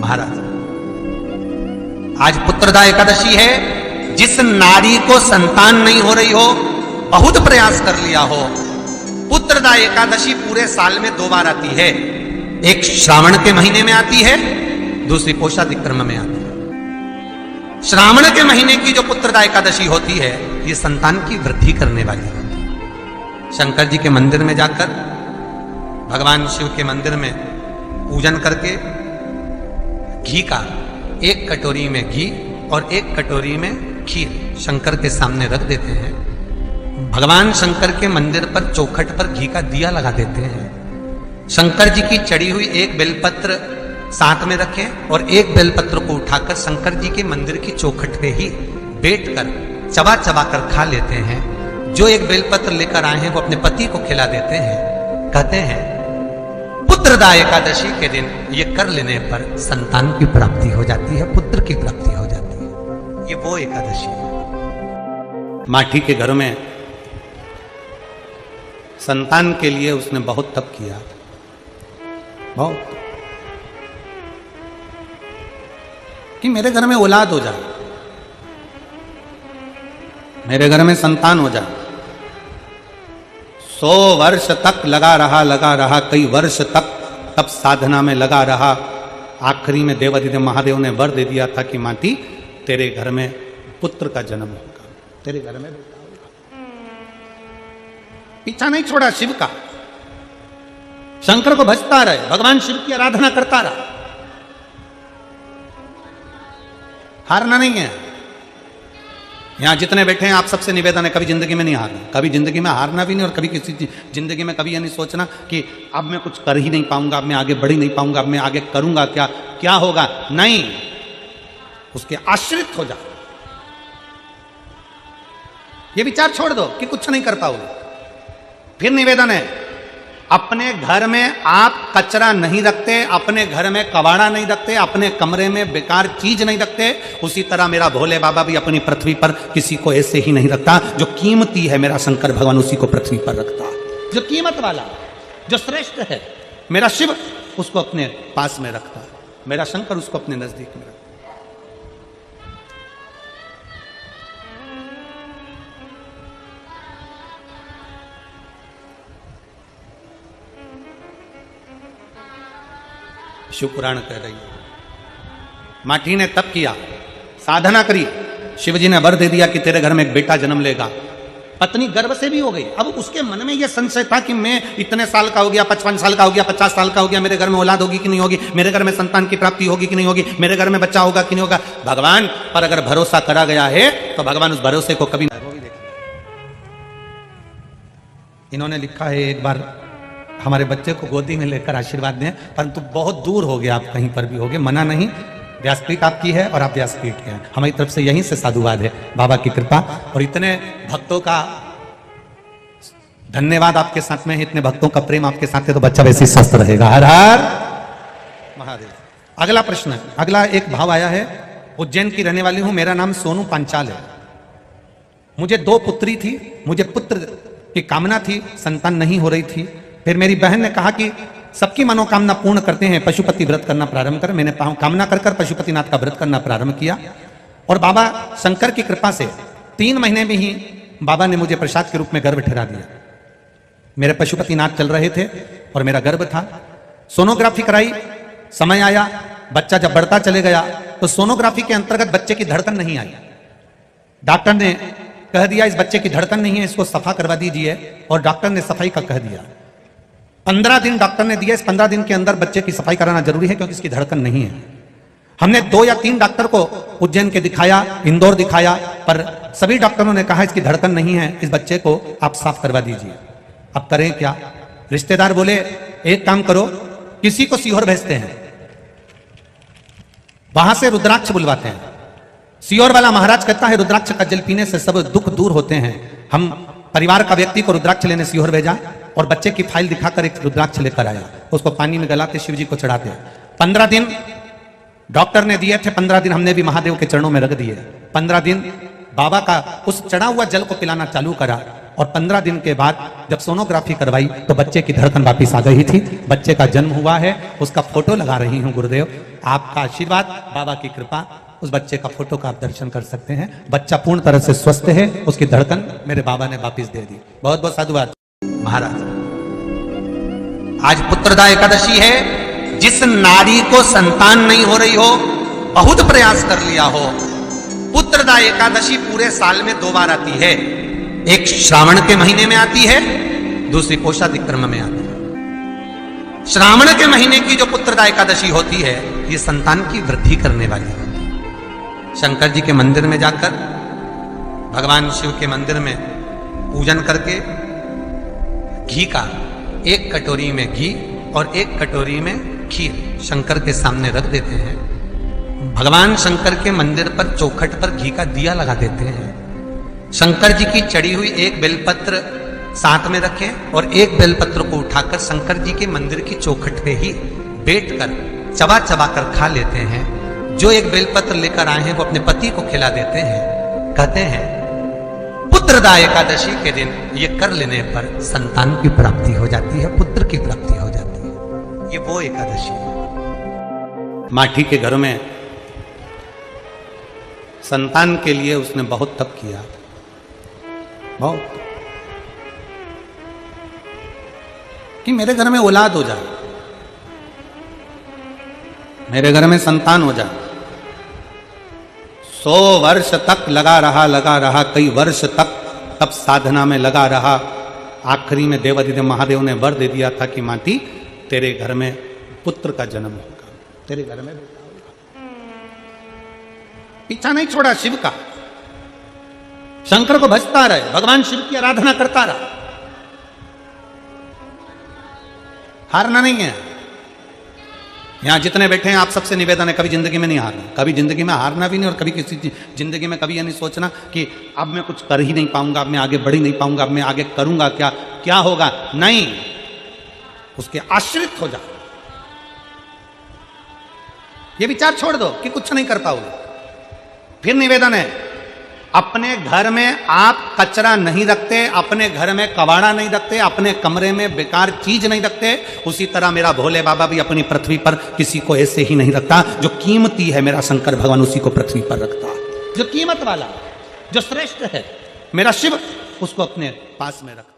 महाराज, आज पुत्रदा एकादशी है। जिस नारी को संतान नहीं हो रही हो, बहुत प्रयास कर लिया हो, पुत्रदा एकादशी पूरे साल में 2 बार आती है। एक श्रावण के महीने में आती है, दूसरी पोषादिक्रम में आती है। श्रावण के महीने की जो पुत्रदा एकादशी होती है, ये संतान की वृद्धि करने वाली होती है। शंकर जी के मंदिर में जाकर, भगवान शिव के मंदिर में पूजन करके घी का 1 कटोरी में घी और 1 कटोरी में खीर शंकर के सामने रख देते हैं। भगवान शंकर के मंदिर पर चौखट पर घी का दिया लगा देते हैं। शंकर जी की चढ़ी हुई 1 बेलपत्र साथ में रखें और 1 बेलपत्र को उठाकर शंकर जी के मंदिर की चौखट पे ही बैठकर चबा चबा कर खा लेते हैं। जो 1 बेलपत्र लेकर आए हैं वो अपने पति को खिला देते हैं। कहते हैं पुत्रदा एकादशी के दिन ये कर लेने पर संतान की प्राप्ति हो जाती है, पुत्र की प्राप्ति हो जाती है। ये वो एकादशी है। माठी के घर में संतान के लिए उसने बहुत तप किया, बहुत, कि मेरे घर में औलाद हो जाए, मेरे घर में संतान हो जाए। 100 वर्ष तक लगा रहा, कई वर्ष तक तप साधना में लगा रहा। आखिरी में देवाधिदेव महादेव ने वर दे दिया था कि माटी तेरे घर में पुत्र का जन्म होगा, तेरे घर में बेटा होगा। पीछा नहीं छोड़ा शिव का, शंकर को भजता रहे, भगवान शिव की आराधना करता रहा, हारना नहीं है। यहां जितने बैठे हैं आप सबसे निवेदन है, कभी जिंदगी में नहीं हारना, कभी जिंदगी में हारना भी नहीं, और कभी किसी जिंदगी में कभी ये नहीं सोचना कि अब मैं कुछ कर ही नहीं पाऊंगा, अब मैं आगे बढ़ ही नहीं पाऊंगा, अब मैं आगे करूंगा क्या, क्या होगा। नहीं, उसके आश्रित हो जा। ये विचार छोड़ दो कि कुछ नहीं कर पाओगे। फिर निवेदन है, अपने घर में आप कचरा नहीं रखते, अपने घर में कबाड़ा नहीं रखते, अपने कमरे में बेकार चीज नहीं रखते, उसी तरह मेरा भोले बाबा भी अपनी पृथ्वी पर किसी को ऐसे ही नहीं रखता। जो कीमती है मेरा शंकर भगवान उसी को पृथ्वी पर रखता। जो कीमत वाला, जो श्रेष्ठ है मेरा शिव, उसको अपने पास में रखता, मेरा शंकर उसको अपने नजदीक में रखता। शिव पुराण कह रही है, माठी ने तप किया, साधना करी, शिवजी ने वर दे दिया कि तेरे घर में एक बेटा जन्म लेगा। पत्नी गर्भ से भी हो गई। अब उसके मन में यह संशय था कि मैं इतने साल का हो गया, 55 साल का हो गया, 50 साल का हो गया, मेरे घर में औलाद होगी कि नहीं होगी, मेरे घर में संतान की प्राप्ति होगी कि नहीं होगी, मेरे घर में बच्चा होगा कि नहीं होगा। भगवान पर अगर भरोसा करा गया है तो भगवान उस भरोसे को कभी नहीं। इन्होंने लिखा है, एक बार हमारे बच्चे को गोदी में लेकर आशीर्वाद दें, परंतु बहुत दूर हो गया, आप कहीं पर भी हो गए, मना नहीं, व्यासपीठ आपकी है और आप व्यासपीठ के हैं, हमारी तरफ से यहीं से साधुवाद है, बाबा की कृपा। और इतने भक्तों का धन्यवाद आपके साथ में है, इतने भक्तों का प्रेम आपके साथ है, तो बच्चा वैसे ही स्वस्थ रहेगा। हर हर महादेव। अगला प्रश्न है, अगला एक भाव आया है, उज्जैन की रहने वाली हूं, मेरा नाम सोनू पांचाल है, मुझे 2 पुत्री थी, मुझे पुत्र की कामना थी, संतान नहीं हो रही थी। फिर मेरी बहन ने कहा कि सबकी मनोकामना पूर्ण करते हैं, पशुपति व्रत करना प्रारंभ कर। मैंने कामना कर पशुपतिनाथ का व्रत करना प्रारंभ किया और बाबा शंकर की कृपा से 3 महीने में ही बाबा ने मुझे प्रसाद के रूप में गर्भ ठहरा दिया। मेरे पशुपतिनाथ चल रहे थे और मेरा गर्भ था। सोनोग्राफी कराई, समय आया, बच्चा जब बढ़ता चले गया तो सोनोग्राफी के अंतर्गत बच्चे की धड़कन नहीं आई। डॉक्टर ने कह दिया इस बच्चे की धड़कन नहीं है, इसको सफा करवा दीजिए, और डॉक्टर ने सफाई का कह दिया। 15 दिन डॉक्टर ने दिया, इस 15 दिन के अंदर बच्चे की सफाई कराना जरूरी है क्योंकि इसकी धड़कन नहीं है। हमने 2 या 3 डॉक्टर को उज्जैन के दिखाया, इंदौर दिखाया, पर सभी डॉक्टरों ने कहा इसकी धड़कन नहीं है, इस बच्चे को आप साफ करवा दीजिए। अब करें क्या? रिश्तेदार बोले एक काम करो, किसी को सीहोर भेजते हैं, वहां से रुद्राक्ष बुलवाते हैं। सीहोर वाला महाराज कहता है रुद्राक्ष का जल पीने से सब दुख दूर होते हैं। हम परिवार का व्यक्ति को रुद्राक्ष लेने सीहोर भेजा और बच्चे की फाइल दिखाकर एक रुद्राक्ष लेकर आया, उसको पानी में गलाते शिव जी को चढ़ाते। 15 दिन डॉक्टर ने दिए थे, 15 दिन हमने भी महादेव के चरणों में रख दिए। 15 दिन बाबा का उस चढ़ा हुआ जल को पिलाना चालू करा। और 15 दिन के बाद जब सोनोग्राफी करवाई तो बच्चे की धड़कन वापिस आ गई थी। बच्चे का जन्म हुआ है, उसका फोटो लगा रही हूं गुरुदेव, आपका आशीर्वाद, बाबा की कृपा, उस बच्चे का फोटो का आप दर्शन कर सकते हैं। बच्चा पूर्ण तरह से स्वस्थ है, उसकी धड़कन मेरे बाबा ने वापिस दे दी। बहुत बहुत साधुवाद। महाराज, आज पुत्रदा एकादशी है। जिस नारी को संतान नहीं हो रही हो, बहुत प्रयास कर लिया हो, पुत्रदा एकादशी पूरे साल में 2 बार आती है। एक श्रावण के महीने में आती है, दूसरी कोषाधिक्रम में आती है। श्रावण के महीने की जो पुत्रदा एकादशी होती है, ये संतान की वृद्धि करने वाली होती है। शंकर जी के मंदिर में जाकर, भगवान शिव के मंदिर में पूजन करके घी का 1 कटोरी में घी और 1 कटोरी में खीर शंकर के सामने रख देते हैं। भगवान शंकर के मंदिर पर चौखट पर घी का दिया लगा देते हैं। शंकर जी की चढ़ी हुई 1 बेलपत्र साथ में रखें और 1 बेलपत्र को उठाकर शंकर जी के मंदिर की चौखट पे ही बैठकर चबा चबा कर खा लेते हैं। जो 1 बेलपत्र लेकर आए हैं वो अपने पति को खिला देते हैं। कहते हैं पुत्रदा एकादशी के दिन ये कर लेने पर संतान की प्राप्ति हो जाती है, पुत्र की प्राप्ति हो जाती है। ये वो एकादशी है। माठी के घर में संतान के लिए उसने बहुत तप किया, बहुत, कि मेरे घर में औलाद हो जाए, मेरे घर में संतान हो जाए। 100 वर्ष तक लगा रहा, कई वर्ष तक तप साधना में लगा रहा। आखिरी में देवाधिदेव महादेव ने वर दे दिया था कि माटी तेरे घर में पुत्र का जन्म होगा, तेरे घर में बेटा होगा। पीछा नहीं छोड़ा शिव का, शंकर को भजता रहे, भगवान शिव की आराधना करता रहा, हारना नहीं है। यहां जितने बैठे हैं आप सबसे निवेदन है, कभी जिंदगी में नहीं हारना, कभी जिंदगी में हारना भी नहीं, और कभी किसी जिंदगी में कभी यह नहीं सोचना कि अब मैं कुछ कर ही नहीं पाऊंगा, अब मैं आगे बढ़ ही नहीं पाऊंगा, अब मैं आगे करूंगा क्या, क्या होगा। नहीं, उसके आश्रित हो जाओ। ये विचार छोड़ दो कि कुछ नहीं कर पाओगे। फिर निवेदन है, अपने घर में आप कचरा नहीं रखते, अपने घर में कबाड़ा नहीं रखते, अपने कमरे में बेकार चीज नहीं रखते, उसी तरह मेरा भोले बाबा भी अपनी पृथ्वी पर किसी को ऐसे ही नहीं रखता। जो कीमती है मेरा शंकर भगवान उसी को पृथ्वी पर रखता है। जो कीमत वाला, जो श्रेष्ठ है मेरा शिव, उसको अपने पास में रखता।